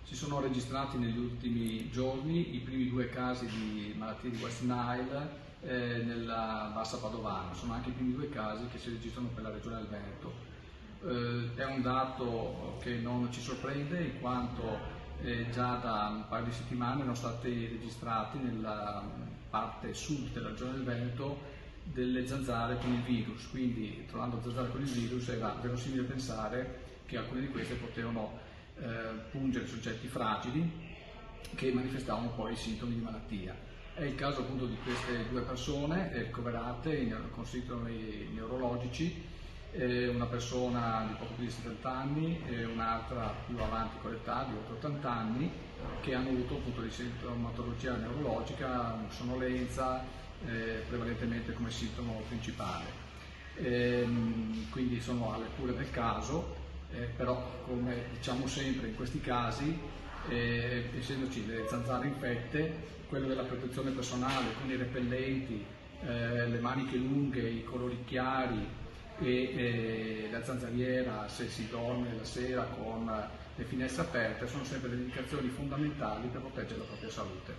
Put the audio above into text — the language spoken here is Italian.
Si sono registrati negli ultimi giorni i primi 2 casi di malattia di West Nile nella Bassa Padovana. Sono anche i primi 2 casi che si registrano per la regione del Veneto. È un dato che non ci sorprende, in quanto già da un paio di settimane erano stati registrati nella parte sud della regione del Veneto delle zanzare con il virus, quindi trovando zanzare con il virus era verosimile pensare che alcune di queste potevano pungere soggetti fragili che manifestavano poi i sintomi di malattia. È il caso appunto di queste 2 persone ricoverate con sintomi neurologici, una persona di poco più di 70 anni e un'altra più avanti con l'età di oltre 80 anni, che hanno avuto appunto di sintomatologia neurologica, sonnolenza, prevalentemente come sintomo principale. Quindi sono alle cure del caso. Però, come diciamo sempre in questi casi, essendoci le zanzare infette, quello della protezione personale con i repellenti, le maniche lunghe, i colori chiari e la zanzariera se si dorme la sera con le finestre aperte sono sempre delle indicazioni fondamentali per proteggere la propria salute.